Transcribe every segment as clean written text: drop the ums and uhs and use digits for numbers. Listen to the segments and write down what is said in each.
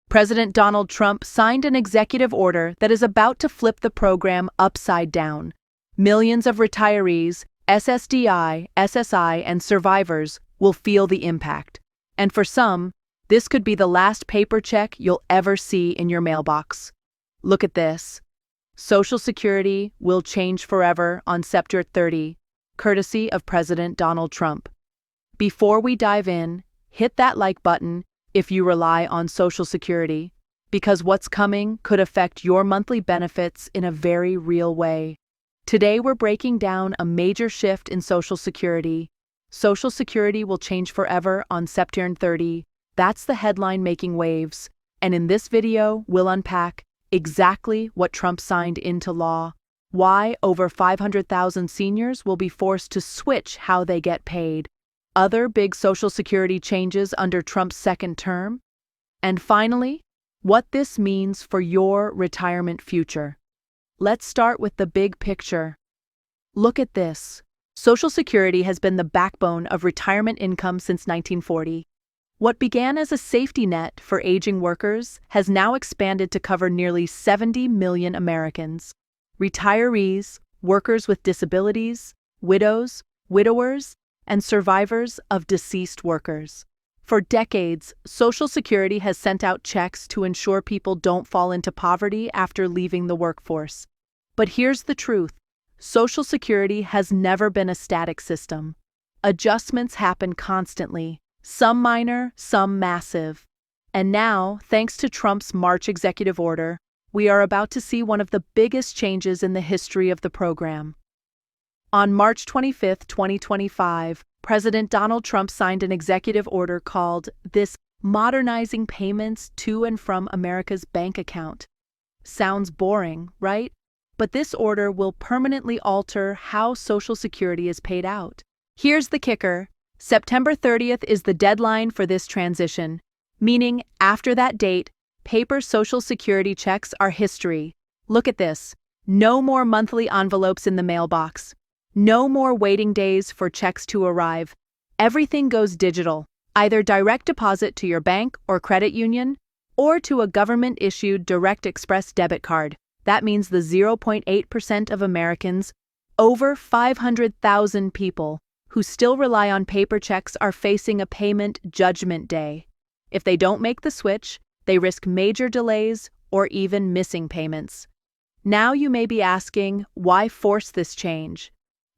President Donald Trump signed an executive order that is about to flip the program upside down. Millions of retirees, SSDI, SSI, and survivors will feel the impact. And for some, this could be the last paper check you'll ever see in your mailbox. Look at this. Social Security will change forever on September 30, courtesy of President Donald Trump. Before we dive in, hit that like button if you rely on Social Security, because what's coming could affect your monthly benefits in a very real way. Today we're breaking down a major shift in Social Security. Social Security will change forever on September 30. That's the headline making waves. And in this video, we'll unpack exactly what Trump signed into law, why over 500,000 seniors will be forced to switch how they get paid, other big Social Security changes under Trump's second term, and finally, what this means for your retirement future. Let's start with the big picture. Look at this. Social Security has been the backbone of retirement income since 1940. What began as a safety net for aging workers has now expanded to cover nearly 70 million Americans. Retirees, workers with disabilities, widows, widowers, and survivors of deceased workers. For decades, Social Security has sent out checks to ensure people don't fall into poverty after leaving the workforce. But here's the truth. Social Security has never been a static system. Adjustments happen constantly, some minor, some massive. And now, thanks to Trump's March executive order, we are about to see one of the biggest changes in the history of the program. On March 25, 2025, President Donald Trump signed an executive order called this Modernizing Payments to and from America's Bank Account. Sounds boring, right? But this order will permanently alter how Social Security is paid out. Here's the kicker. September 30th is the deadline for this transition, meaning after that date, paper Social Security checks are history. Look at this. No more monthly envelopes in the mailbox. No more waiting days for checks to arrive. Everything goes digital, either direct deposit to your bank or credit union, or to a government-issued direct express debit card. That means the 0.8% of Americans, over 500,000 people, who still rely on paper checks are facing a payment judgment day. If they don't make the switch, they risk major delays or even missing payments. Now you may be asking, why force this change?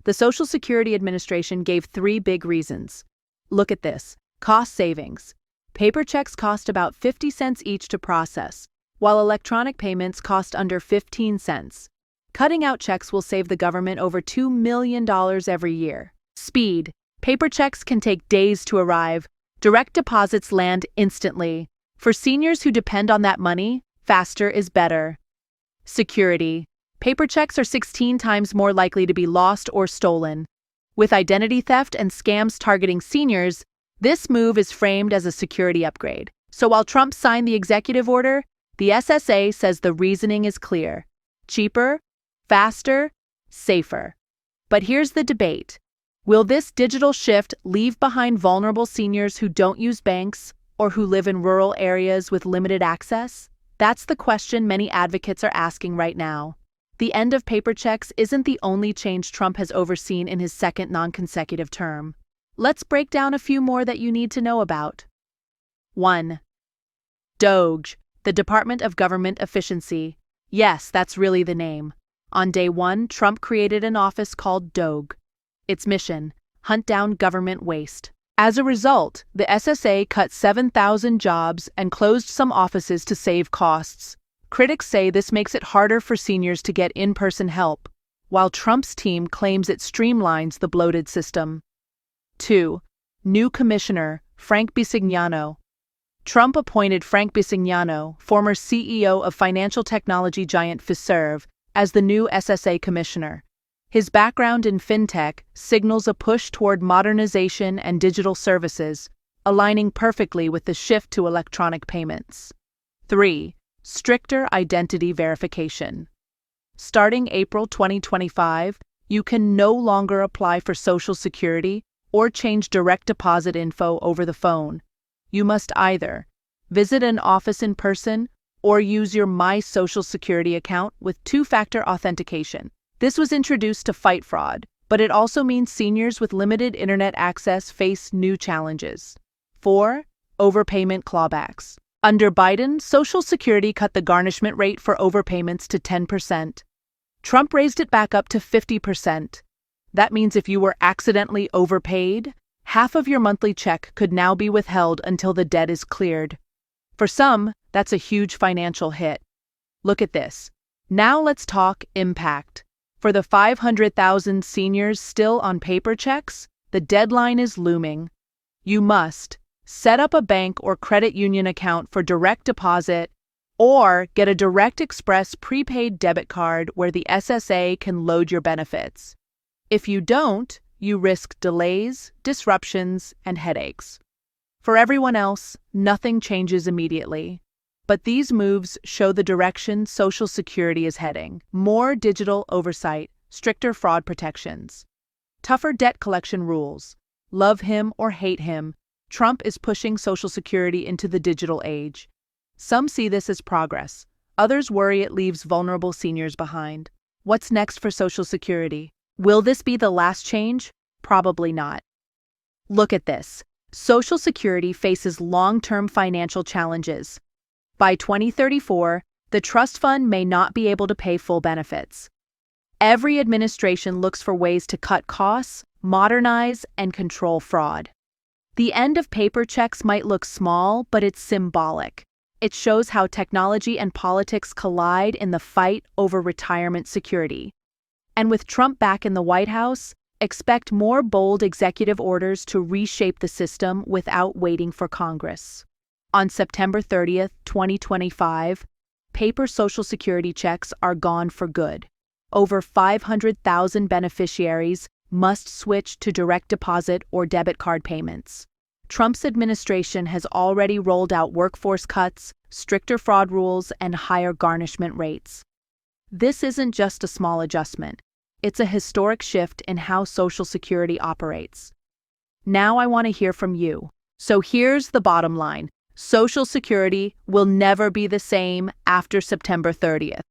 The Social Security Administration gave 3 big reasons. Look at this. Cost savings. Paper checks cost about 50 cents each to process, while electronic payments cost under 15 cents. Cutting out checks will save the government over $2 million every year. Speed. Paper checks can take days to arrive. Direct deposits land instantly. For seniors who depend on that money, faster is better. Security. Paper checks are 16 times more likely to be lost or stolen. With identity theft and scams targeting seniors, this move is framed as a security upgrade. So while Trump signed the executive order, the SSA says the reasoning is clear. Cheaper, faster, safer. But here's the debate. Will this digital shift leave behind vulnerable seniors who don't use banks or who live in rural areas with limited access? That's the question many advocates are asking right now. The end of paper checks isn't the only change Trump has overseen in his second non-consecutive term. Let's break down a few more that you need to know about. 1. DOGE, the Department of Government Efficiency. Yes, that's really the name. On day 1, Trump created an office called DOGE. Its mission: hunt down government waste. As a result, the SSA cut 7,000 jobs and closed some offices to save costs. Critics say this makes it harder for seniors to get in-person help, while Trump's team claims it streamlines the bloated system. 2. New Commissioner, Frank Bisignano. Trump appointed Frank Bisignano, former CEO of financial technology giant Fiserv, as the new SSA Commissioner. His background in fintech signals a push toward modernization and digital services, aligning perfectly with the shift to electronic payments. 3. Stricter identity verification. Starting April 2025, you can no longer apply for Social Security or change direct deposit info over the phone. You must either visit an office in person, or use your My Social Security account with two-factor authentication. This was introduced to fight fraud, but it also means seniors with limited internet access face new challenges. 4. Overpayment clawbacks. Under Biden, Social Security cut the garnishment rate for overpayments to 10%. Trump raised it back up to 50%. That means if you were accidentally overpaid, half of your monthly check could now be withheld until the debt is cleared. For some, that's a huge financial hit. Look at this. Now let's talk impact. For the 500,000 seniors still on paper checks, the deadline is looming. You must set up a bank or credit union account for direct deposit, or get a Direct Express prepaid debit card where the SSA can load your benefits. If you don't, you risk delays, disruptions, and headaches. For everyone else, nothing changes immediately. But these moves show the direction Social Security is heading. More digital oversight, stricter fraud protections, tougher debt collection rules. Love him or hate him, Trump is pushing Social Security into the digital age. Some see this as progress. Others worry it leaves vulnerable seniors behind. What's next for Social Security? Will this be the last change? Probably not. Look at this. Social Security faces long-term financial challenges. By 2034, the trust fund may not be able to pay full benefits. Every administration looks for ways to cut costs, modernize, and control fraud. The end of paper checks might look small, but it's symbolic. It shows how technology and politics collide in the fight over retirement security. And with Trump back in the White House, expect more bold executive orders to reshape the system without waiting for Congress. On September 30th, 2025, paper Social Security checks are gone for good. Over 500,000 beneficiaries must switch to direct deposit or debit card payments. Trump's administration has already rolled out workforce cuts, stricter fraud rules, and higher garnishment rates. This isn't just a small adjustment. It's a historic shift in how Social Security operates. Now I want to hear from you. So here's the bottom line. Social Security will never be the same after September 30th.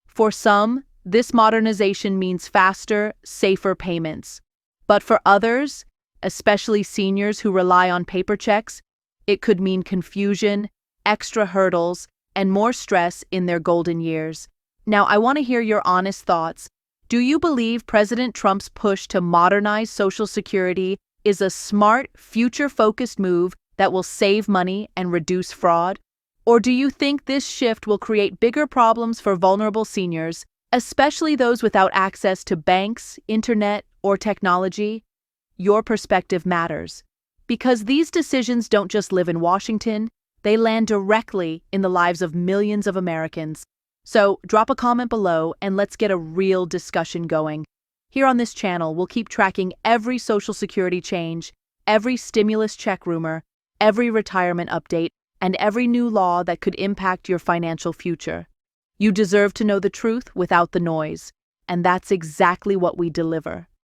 For some, this modernization means faster, safer payments. But for others, especially seniors who rely on paper checks, it could mean confusion, extra hurdles, and more stress in their golden years. Now, I want to hear your honest thoughts. Do you believe President Trump's push to modernize Social Security is a smart, future-focused move that will save money and reduce fraud? Or do you think this shift will create bigger problems for vulnerable seniors, especially those without access to banks, internet, or technology? Your perspective matters, because these decisions don't just live in Washington, they land directly in the lives of millions of Americans. So drop a comment below and let's get a real discussion going. Here on this channel, we'll keep tracking every Social Security change, every stimulus check rumor, every retirement update, and every new law that could impact your financial future. You deserve to know the truth without the noise, and that's exactly what we deliver.